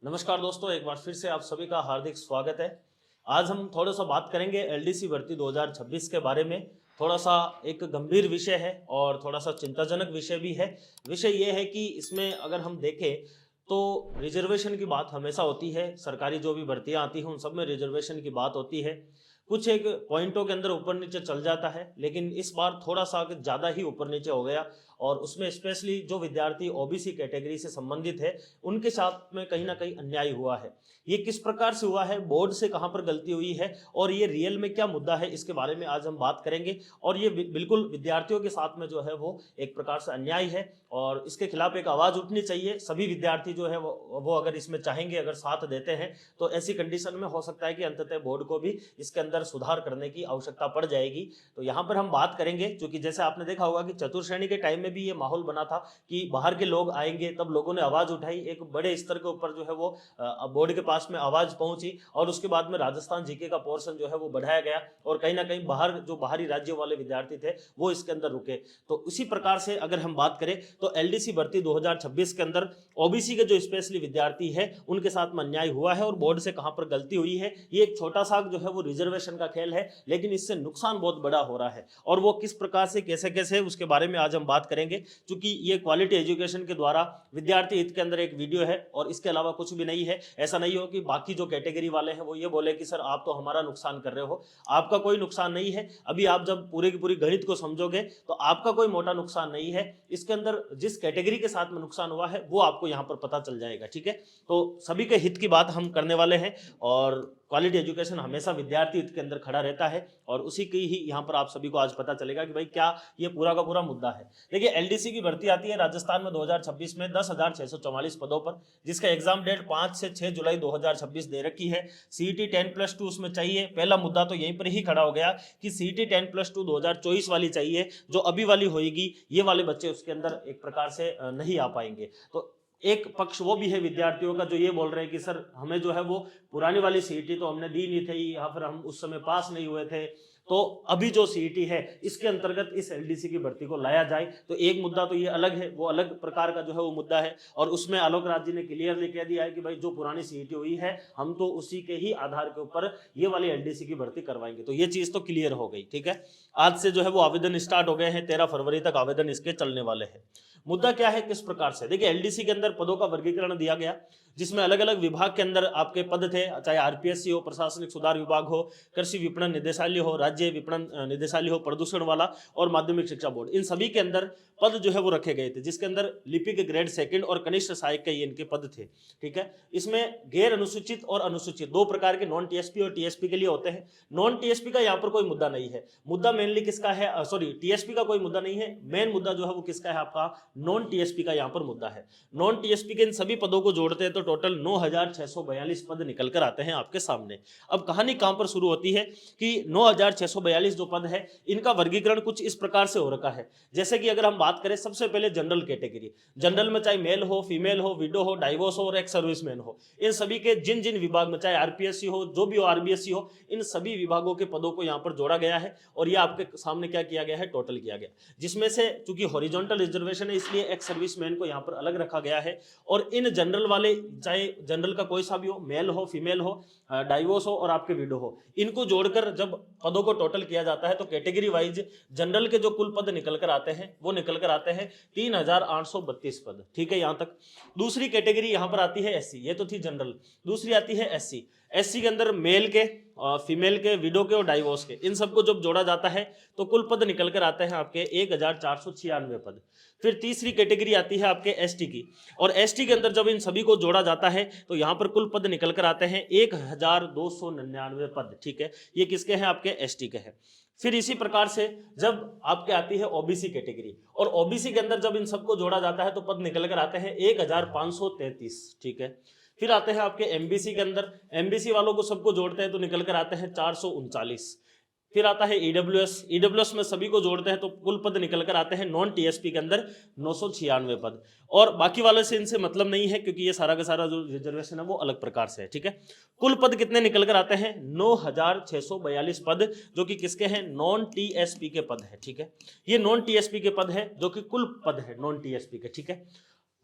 नमस्कार दोस्तों, एक बार फिर से आप सभी का हार्दिक स्वागत है। आज हम थोड़ा सा बात करेंगे एलडीसी भर्ती 2026 के बारे में। थोड़ा सा एक गंभीर विषय है और थोड़ा सा चिंताजनक विषय भी है। विषय ये है कि इसमें अगर हम देखें तो रिजर्वेशन की बात हमेशा होती है। सरकारी जो भी भर्तियां आती हैं उन सब में रिजर्वेशन की बात होती है। कुछ एक पॉइंटों के अंदर ऊपर नीचे चल जाता है, लेकिन इस बार थोड़ा सा ज़्यादा ही ऊपर नीचे हो गया और उसमें स्पेशली जो विद्यार्थी ओबीसी कैटेगरी से संबंधित है उनके साथ में कहीं ना कहीं अन्याय हुआ है। ये किस प्रकार से हुआ है, बोर्ड से कहां पर गलती हुई है और ये रियल में क्या मुद्दा है, इसके बारे में आज हम बात करेंगे। और ये बिल्कुल विद्यार्थियों के साथ में जो है वो एक प्रकार से अन्याय है और इसके खिलाफ एक आवाज उठनी चाहिए। सभी विद्यार्थी जो है वो अगर इसमें चाहेंगे, अगर साथ देते हैं तो ऐसी कंडीशन में हो सकता है कि अंततः बोर्ड को भी इसके अंदर सुधार करने की आवश्यकता पड़ जाएगी। तो यहाँ पर हम बात करेंगे, क्योंकि जैसे आपने देखा होगा कि चतुर्श्रेणी के टाइम में भी ये माहौल बना था कि बाहर के लोग आएंगे, तब लोगों ने आवाज उठाई, एक बड़े स्तर के ऊपर जो है वो बोर्ड के पास में आवाज पहुंची और उसके बाद में राजस्थान जीके का पोर्शन जो है वो बढ़ाया गया और कहीं ना कहीं बाहर जो बाहरी राज्यों वाले विद्यार्थी थे वो इसके अंदर रुके। तो उसी प्रकार से अगर हम बात करें तो एलडीसी भर्ती 2026 के अंदर ओबीसी के जो स्पेशली विद्यार्थी है उनके साथ में अन्याय हुआ है और बोर्ड से कहां पर गलती हुई है। ये एक छोटा सा जो है वो रिजर्वेशन का खेल है, लेकिन इससे नुकसान बहुत बड़ा हो रहा है और वो किस प्रकार से कैसे कैसे उसके बारे में आज हम बात करेंगे। क्योंकि ये क्वालिटी एजुकेशन के द्वारा विद्यार्थी हित के अंदर एक वीडियो है और इसके अलावा कुछ भी नहीं है। ऐसा नहीं हो कि बाकी जो कैटेगरी वाले हैं वो ये बोले कि सर आप तो हमारा नुकसान कर रहे हो। आपका कोई नुकसान नहीं है। अभी आप जब पूरे की पूरी गणित को समझोगे तो आपका कोई मोटा नुकसान नहीं है। इसके अंदर जिस कैटेगरी के साथ में नुकसान हुआ है वो आपको यहाँ पर पता चल जाएगा। ठीक है, तो सभी के हित की बात हम करने वाले हैं और क्वालिटी एजुकेशन हमेशा विद्यार्थी हित के अंदर खड़ा रहता है और उसी की ही यहाँ पर आप सभी को आज पता चलेगा कि भाई क्या ये पूरा का पूरा मुद्दा है। देखिए, एलडीसी की भर्ती आती है राजस्थान में 2026 में 10,644 पदों पर, जिसका एग्जाम डेट 5 से 6 जुलाई 2026 दे रखी है। सीईटी 10+2 उसमें चाहिए। पहला मुद्दा तो यहीं पर ही खड़ा हो गया कि सीईटी 10+2 2024 वाली चाहिए, जो अभी वाली होगी ये वाले बच्चे उसके अंदर एक प्रकार से नहीं आ पाएंगे। तो एक पक्ष वो भी है विद्यार्थियों का जो ये बोल रहे हैं कि सर हमें जो है वो पुरानी वाली सीईटी तो हमने दी नहीं थी या फिर हम उस समय पास नहीं हुए थे, तो अभी जो सीईटी है इसके अंतर्गत इस एलडीसी की भर्ती को लाया जाए। तो एक मुद्दा तो ये अलग है, वो अलग प्रकार का जो है वो मुद्दा है और उसमें आलोक राज जी ने क्लियरली कह दिया है कि भाई जो पुरानी सीईटी हुई है हम तो उसी के ही आधार के ऊपर ये वाली एलडीसी की भर्ती करवाएंगे। तो ये चीज तो क्लियर हो गई। ठीक है, आज से जो है वो आवेदन स्टार्ट हो गए हैं, 13 फरवरी तक आवेदन इसके चलने वाले हैं। मुद्दा क्या है, किस प्रकार से, देखिए एलडीसी के अंदर पदों का वर्गीकरण दिया गया जिसमें अलग अलग विभाग के अंदर आपके पद थे, चाहे आरपीएससी हो, प्रशासनिक सुधार विभाग हो, कृषि विपणन निदेशालय हो, राज्य विपणन निदेशालय हो, प्रदूषण वाला और माध्यमिक शिक्षा बोर्ड, इन सभी के अंदर पद जो है वो रखे गए थे, जिसके अंदर लिपिक ग्रेड सेकंड और कनिष्ठ सहायक के ये इनके पद थे। ठीक है, इसमें गैर अनुसूचित और अनुसूचित दो प्रकार के नॉन टीएसपी और टीएसपी के लिए होते हैं। नॉन टीएसपी का यहाँ पर कोई मुद्दा नहीं है। मुद्दा मेनली किसका है, सॉरी टीएसपी का कोई मुद्दा नहीं है। मेन मुद्दा जो है वो किसका है, आपका नॉन टीएसपी का यहाँ पर मुद्दा है। नॉन टीएसपी के इन सभी पदों को जोड़ते हैं तो टोटल 9,642 पद निकल कर आते हैं आपके सामने। अब कहानी कहां पर शुरू होती है कि 9,642 जो पद है इनका वर्गीकरण कुछ इस प्रकार से हो रखा है। जैसे कि अगर हम बात करें सबसे पहले जनरल कैटेगरी, जनरल में चाहे मेल हो, फीमेल हो, विडो हो, डाइवोर्स हो और एक सर्विसमैन हो, इन सभी के जिन जिन विभाग में, चाहे आरपीएससी हो, जो भी हो, आरबीएससी हो, इन सभी विभागों के पदों को यहाँ पर जोड़ा गया है और ये आपके सामने क्या किया गया है, टोटल किया गया, जिसमें से चूंकि हॉरिजॉन्टल रिजर्वेशन है इसलिए एक सर्विसमैन को यहाँ पर अलग रखा गया है और इन जनरल वाले, चाहे जनरल का कोई सा भी हो, मेल हो, फीमेल हो, डाइवोर्स हो और आपके विडो हो, इनको जोड़कर जब पदों को टोटल किया जाता है तो कैटेगरी वाइज जनरल के जो कुल पद निकल कर आते हैं वो निकल कर आते हैं 3,832 पद। ठीक है, यहां तक। दूसरी कैटेगरी यहां पर आती है एससी, ये तो थी जनरल। दूसरी आती है एससी। एससी के अंदर मेल के, फीमेल के, विडो के और डाइवोर्स के, इन सबको जब जोड़ा जाता है तो कुल पद निकल कर आते हैं आपके 1,496 पद। फिर तीसरी कैटेगरी आती है आपके एसटी की और एसटी के अंदर जब इन सभी को जोड़ा जाता है तो यहां पर कुल पद निकल कर आते हैं 1,299 पद। ठीक है, ये किसके हैं, आपके एसटी के हैं। फिर इसी प्रकार से जब आपके आती है ओबीसी कैटेगरी और ओबीसी के अंदर जब इन सबको जोड़ा जाता है तो पद निकल कर आते हैं 1,533। ठीक है, फिर आते हैं आपके एमबीसी के अंदर, एमबीसी वालों को सबको जोड़ते हैं तो निकल कर आते हैं 439। फिर आता है ईडब्ल्यूएस, ईडब्ल्यूएस में सभी को जोड़ते हैं तो कुल पद निकल कर आते हैं नॉन टीएसपी के अंदर 996 पद और बाकी वाले से इनसे मतलब नहीं है क्योंकि ये सारा का सारा जो रिजर्वेशन है वो अलग प्रकार से है। ठीक है, कुल पद कितने निकल कर आते हैं, 9,642 पद, जो कि किसके हैं, नॉन टीएसपी के पद है। ठीक है, ये नॉन टीएसपी के पद है जो कि कुल पद है नॉन टीएसपी के। ठीक है,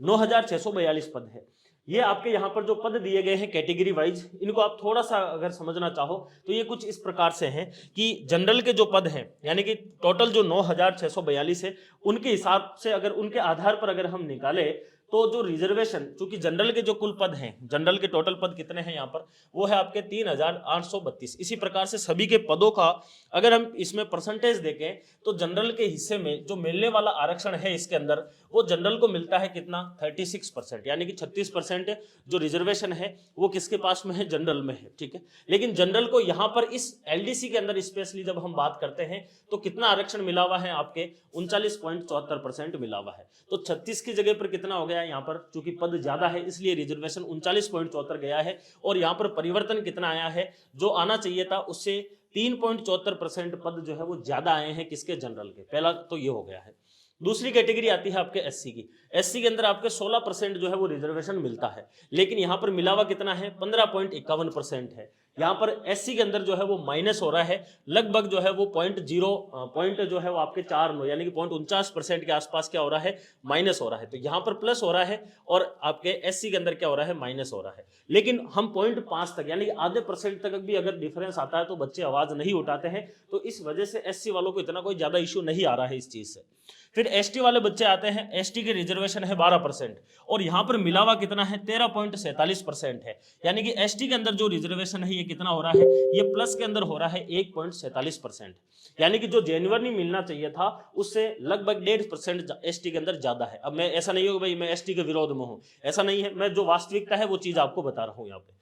9,642 पद है। ये आपके यहाँ पर जो पद दिए गए हैं कैटेगरी वाइज, इनको आप थोड़ा सा अगर समझना चाहो तो ये कुछ इस प्रकार से हैं कि जनरल के जो पद हैं, यानी कि टोटल जो 9642 है, उनके हिसाब से अगर उनके आधार पर अगर हम निकाले तो जो रिजर्वेशन, चूंकि जनरल के जो कुल पद हैं, जनरल के टोटल पद कितने हैं यहाँ पर, वो है आपके 3832। इसी प्रकार से सभी के पदों का अगर हम इसमें परसेंटेज देखें तो जनरल के हिस्से में जो मिलने वाला आरक्षण है इसके अंदर, वो जनरल को मिलता है कितना, 36%, यानी कि 36% जो रिजर्वेशन है वो किसके पास में है, जनरल में है। ठीक है, लेकिन जनरल को यहाँ पर इस एलडीसी के अंदर स्पेशली जब हम बात करते हैं तो कितना आरक्षण मिला हुआ है, आपके 39.74% मिला हुआ है। तो 36 की जगह पर कितना हो गया यहाँ पर, चूंकि पद ज्यादा है इसलिए रिजर्वेशन 39.74 गया है, और यहाँ पर परिवर्तन कितना आया है, जो आना चाहिए था उससे 3.74% पद जो है वो ज्यादा आए हैं किसके, जनरल के। पहला तो ये हो गया है। दूसरी कैटेगरी आती है आपके एससी की। एससी के अंदर आपके 16% जो है वो रिजर्वेशन मिलता है, लेकिन यहाँ पर मिला हुआ कितना है, 15.51% है। यहाँ पर एससी के अंदर जो है वो माइनस हो रहा है, लगभग जो है वो पॉइंट जो है वो आपके 4 यानी कि 0.49% के आसपास क्या हो रहा है, माइनस हो रहा है। तो यहाँ पर प्लस हो रहा है और आपके एससी के अंदर क्या हो रहा है, माइनस हो रहा है। लेकिन हम 0.5 तक यानी कि आधे % तक भी अगर डिफरेंस आता है तो बच्चे आवाज नहीं उठाते हैं, तो इस वजह से एससी वालों को इतना कोई ज्यादा इश्यू नहीं आ रहा है इस चीज से। फिर एसटी वाले बच्चे आते हैं, एसटी की रिजर्वेशन है 12% और यहाँ पर मिला हुआ कितना है, 13.47% है। यानी कि एसटी के अंदर जो रिजर्वेशन है ये कितना हो रहा है, ये प्लस के अंदर हो रहा है 1.47%, यानी कि जो जेन्युइनली मिलना चाहिए था उससे लगभग 1.5% एसटी के अंदर ज्यादा है। अब मैं ऐसा नहीं हो भाई मैं एसटी के विरोध में हूँ, ऐसा नहीं है, मैं जो वास्तविकता है वो चीज आपको बता रहा हूँ यहाँ पे।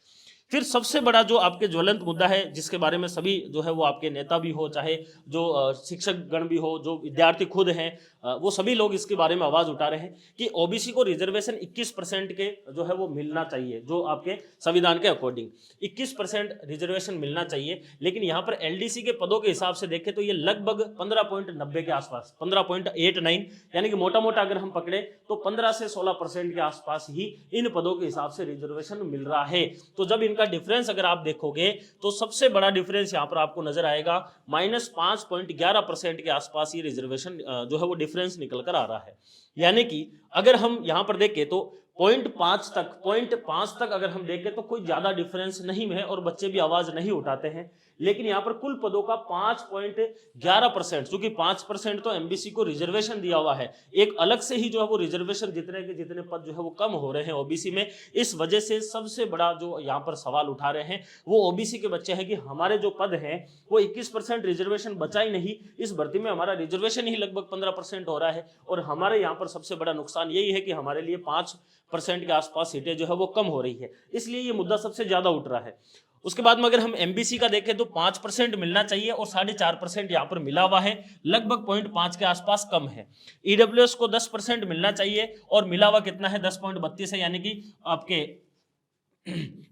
फिर सबसे बड़ा जो आपके ज्वलंत मुद्दा है, जिसके बारे में सभी जो है वो आपके नेता भी हो, चाहे जो शिक्षक गण भी हो, जो विद्यार्थी खुद हैं, वो सभी लोग इसके बारे में आवाज उठा रहे हैं कि ओबीसी को रिजर्वेशन 21% के जो है वो मिलना चाहिए, जो आपके संविधान के अकॉर्डिंग 21% रिजर्वेशन मिलना चाहिए। लेकिन यहाँ पर एलडीसी के पदों के हिसाब से देखें तो ये लगभग 15.90 के आसपास, 15.89, यानी कि मोटा मोटा अगर हम पकड़े तो 15 से 16% के आसपास ही इन पदों के हिसाब से रिजर्वेशन मिल रहा है। तो जब इनका डिफरेंस अगर आप देखोगे तो सबसे बड़ा डिफरेंस यहाँ पर आपको नजर आएगा, -5.11% के आसपास ये रिजर्वेशन जो है वो डिफरेंस निकल कर आ रहा है। यानी कि अगर हम यहाँ पर देखें तो 0.5 तक अगर हम देखें तो कोई ज्यादा डिफरेंस नहीं है और बच्चे भी आवाज नहीं उठाते हैं। लेकिन यहाँ पर कुल पदों का 5.11%, क्योंकि 5% तो एमबीसी को रिजर्वेशन दिया हुआ है, एक अलग से ही जो है वो रिजर्वेशन जितने के जितने पद जो है वो कम हो रहे हैं ओबीसी में। इस वजह से सबसे बड़ा जो यहाँ पर सवाल उठा रहे हैं वो ओबीसी के बच्चे हैं कि हमारे जो पद हैं वो 21% रिजर्वेशन बचा ही नहीं, इस भर्ती में हमारा रिजर्वेशन ही लगभग 15% हो रहा है, और हमारे यहाँ पर सबसे बड़ा नुकसान यही है कि हमारे लिए 5% के आसपास सीटें जो है वो कम हो रही है, इसलिए ये मुद्दा सबसे ज्यादा उठ रहा है। उसके बाद में अगर हम एमबीसी का देखें तो 5% मिलना चाहिए और 4.5% यहाँ पर मिला हुआ है, लगभग 0.5 के आसपास कम है। ईडब्ल्यूएस को 10% मिलना चाहिए और मिला हुआ कितना है, 10.32 है, यानी कि आपके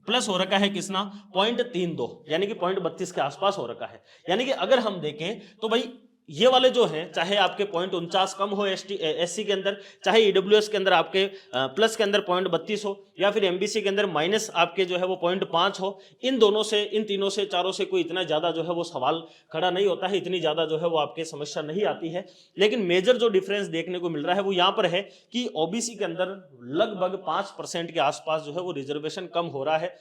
प्लस हो रखा है कितना, 0.32, यानी कि 0.32 के आसपास हो रखा है। यानी कि अगर हम देखें तो भाई ये वाले जो हैं, चाहे आपके 0.49 कम हो एससी के अंदर, चाहे ईडब्ल्यूएस के अंदर आपके प्लस के अंदर 0.32 हो, या फिर एमबीसी के अंदर माइनस आपके जो है वो 0.5 हो, इन दोनों से, इन तीनों से, चारों से कोई इतना ज्यादा जो है वो सवाल खड़ा नहीं होता है, इतनी ज्यादा जो है वो आपके समस्या नहीं आती है। लेकिन मेजर जो डिफरेंस देखने को मिल रहा है वो यहाँ पर है कि ओबीसी के अंदर लगभग 5% के आसपास जो है वो रिजर्वेशन कम हो रहा है,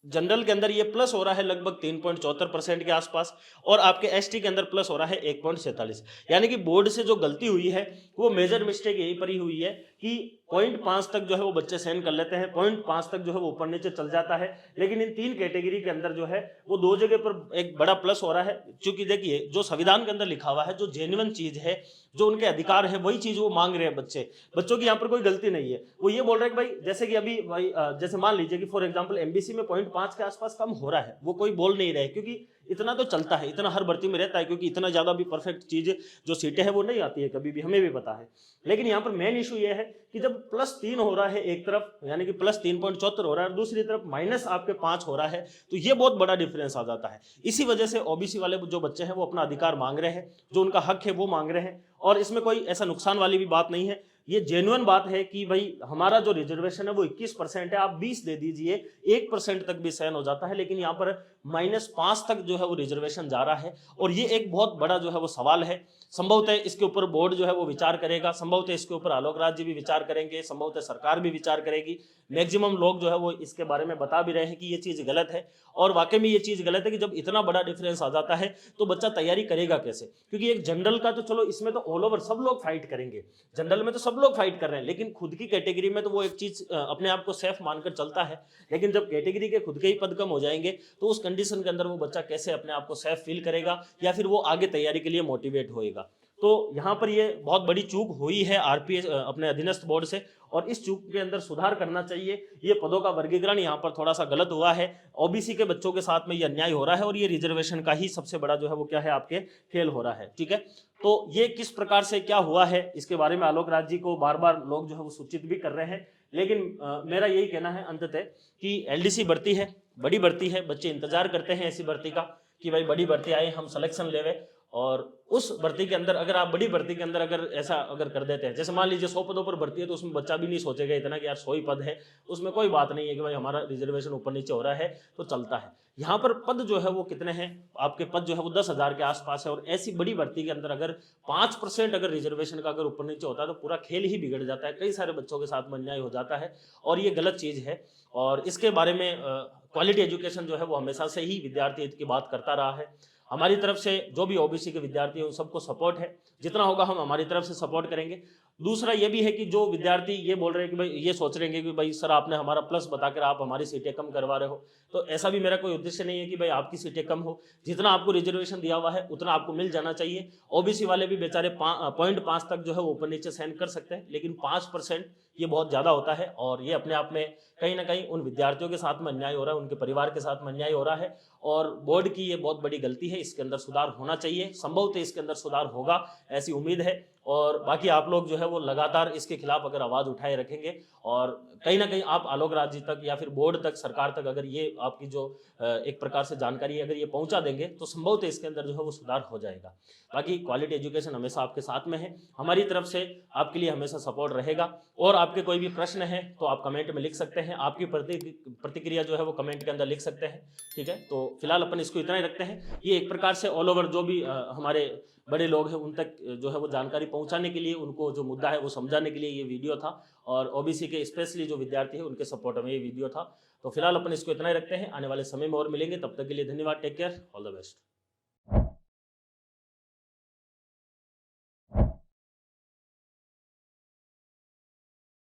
जनरल के अंदर ये प्लस हो रहा है लगभग 3.74% के आसपास, और आपके एसटी के अंदर प्लस हो रहा है 1.47। यानी कि बोर्ड से जो गलती हुई है वो मेजर मिस्टेक यही पर ही हुई है कि 0.5 तक जो है वो बच्चे सहन कर लेते हैं, 0.5 तक जो है वो ऊपर नीचे चल जाता है। लेकिन इन 3 कैटेगरी के अंदर जो है वो 2 जगह पर एक बड़ा प्लस हो रहा है, क्योंकि देखिए जो संविधान के अंदर लिखा हुआ है, जो जेन्युइन चीज है, जो उनके अधिकार है, वही चीज वो मांग रहे हैं बच्चे। बच्चों की यहाँ पर कोई गलती नहीं है, वो ये बोल रहे हैं कि भाई जैसे कि अभी भाई जैसे मान लीजिए कि फॉर एग्जाम्पल एमबीसी में 0.5 के आसपास कम हो रहा है, वो कोई बोल नहीं रहे, क्योंकि इतना तो चलता है, इतना हर भर्ती में रहता है, क्योंकि इतना ज्यादा भी परफेक्ट चीज जो सीटें हैं वो नहीं आती है कभी भी, हमें भी पता है। लेकिन यहाँ पर मेन इशू ये है कि जब +3 हो रहा है एक तरफ, यानी कि +3.74 हो रहा है, और दूसरी तरफ माइनस आपके 5 हो रहा है, तो ये बहुत बड़ा डिफरेंस आ जाता है। इसी वजह से ओबीसी वाले जो बच्चे हैं वो अपना अधिकार मांग रहे हैं, जो उनका हक है वो मांग रहे हैं, और इसमें कोई ऐसा नुकसान वाली भी बात नहीं है। ये जेन्युइन बात है कि भाई हमारा जो रिजर्वेशन है वो 21% है, आप 20 दे दीजिए, 1% तक भी सहन हो जाता है। लेकिन यहाँ पर -5 तक जो है वो रिजर्वेशन जा रहा है। और ये एक बहुत बड़ा जो है वो सवाल है। संभवतः इसके ऊपर बोर्ड जो है वो विचार करेगा, संभवतः इसके ऊपर आलोक राज जी भी विचार करेंगे, संभवतः सरकार भी विचार करेगी। मैक्सिमम लोग जो है वो इसके बारे में बता भी रहे हैं कि ये चीज़ गलत है। और वाकई में ये चीज़ गलत है कि जब इतना बड़ा डिफरेंस आ जाता है तो बच्चा तैयारी करेगा कैसे? क्योंकि एक जनरल का तो चलो, इसमें तो ऑल ओवर सब लोग फाइट करेंगे, जनरल में तो सब लोग फाइट कर रहे हैं, लेकिन खुद की कैटेगरी में तो वो एक चीज़ अपने आप को सेफ मानकर चलता है। लेकिन जब कैटेगरी के खुद के ही पद कम हो जाएंगे तो उस कंडीशन के अंदर वो बच्चा कैसे अपने आप को सेफ फील करेगा, या फिर वो आगे तैयारी के लिए मोटिवेट होएगा। तो यहाँ पर ये बहुत बड़ी चूक हुई है आरपीएस अपने अधीनस्थ बोर्ड से, और इस चूक के अंदर सुधार करना चाहिए। ये पदों का वर्गीकरण यहाँ पर थोड़ा सा गलत हुआ है, ओबीसी के बच्चों के साथ में ये अन्याय हो रहा है, और ये रिजर्वेशन का ही सबसे बड़ा जो है वो क्या है, आपके खेल हो रहा है। ठीक है, तो ये किस प्रकार से क्या हुआ है, इसके बारे में आलोक राज जी को बार बार लोग जो है वो सूचित भी कर रहे हैं। लेकिन मेरा यही कहना है अंततः कि एलडीसी भर्ती है, बड़ी भर्ती है, बच्चे इंतजार करते हैं ऐसी भर्ती का कि भाई बड़ी भर्ती आए, हम सिलेक्शन लेवे। और उस भर्ती के अंदर अगर आप बड़ी भर्ती के अंदर अगर ऐसा अगर कर देते हैं, जैसे मान लीजिए 100 पदों पर भर्ती है, तो उसमें बच्चा भी नहीं सोचेगा इतना कि यार 100 ही पद है, उसमें कोई बात नहीं है कि भाई हमारा रिजर्वेशन ऊपर नीचे हो रहा है तो चलता है। यहाँ पर पद जो है वो कितने हैं, आपके पद जो है वो 10,000 के आसपास है, और ऐसी बड़ी भर्ती के अंदर अगर 5% अगर रिजर्वेशन का अगर ऊपर नीचे होता है तो पूरा खेल ही बिगड़ जाता है, कई सारे बच्चों के साथ में अन्याय हो जाता है, और ये गलत चीज़ है। और इसके बारे में क्वालिटी एजुकेशन जो है वो हमेशा से ही विद्यार्थी हित की बात करता रहा है। हमारी तरफ से जो भी ओबीसी के विद्यार्थी हैं उन सबको सपोर्ट है, जितना होगा हम हमारी तरफ से सपोर्ट करेंगे। दूसरा ये भी है कि जो विद्यार्थी ये बोल रहे हैं कि भाई, ये सोच रहे हैं कि भाई सर आपने हमारा प्लस बताकर आप हमारी सीटें कम करवा रहे हो, तो ऐसा भी मेरा कोई उद्देश्य नहीं है कि भाई आपकी सीटें कम हो। जितना आपको रिजर्वेशन दिया हुआ है उतना आपको मिल जाना चाहिए। ओबीसी वाले भी बेचारे 0.5 तक जो है वो ऊपर नीचे सहन कर सकते हैं, लेकिन 5% ये बहुत ज़्यादा होता है, और ये अपने आप में कहीं ना कहीं उन विद्यार्थियों के साथ में अन्याय हो रहा है, उनके परिवार के साथ में अन्याय हो रहा है, और बोर्ड की ये बहुत बड़ी गलती है। इसके अंदर सुधार होना चाहिए, संभवतः इसके अंदर सुधार होगा, ऐसी उम्मीद है। और बाकी आप लोग जो है वो लगातार इसके खिलाफ अगर आवाज़ उठाए रखेंगे, और कहीं ना कहीं आप आलोक राज जी तक या फिर बोर्ड तक, सरकार तक अगर ये आपकी जो एक प्रकार से जानकारी है अगर ये पहुंचा देंगे तो संभवतः इसके अंदर जो है वो सुधार हो जाएगा। बाकी क्वालिटी एजुकेशन हमेशा आपके साथ में है, हमारी तरफ से आपके लिए हमेशा सपोर्ट रहेगा। और आपके कोई भी प्रश्न है तो आप कमेंट में लिख सकते हैं, आपकी प्रतिक्रिया जो है वो कमेंट के अंदर लिख सकते हैं। ठीक है, तो फिलहाल अपन इसको इतना ही रखते हैं। ये एक प्रकार से ऑल ओवर जो भी हमारे बड़े लोग हैं उन तक जो है वो जानकारी पहुंचाने के लिए, उनको जो मुद्दा है वो समझाने के लिए ये वीडियो था, और ओबीसी के स्पेशली जो विद्यार्थी है उनके सपोर्ट में ये वीडियो था। तो फिलहाल अपन इसको इतना ही रखते हैं, आने वाले समय में और मिलेंगे, तब तक के लिए धन्यवाद, take care, all the best.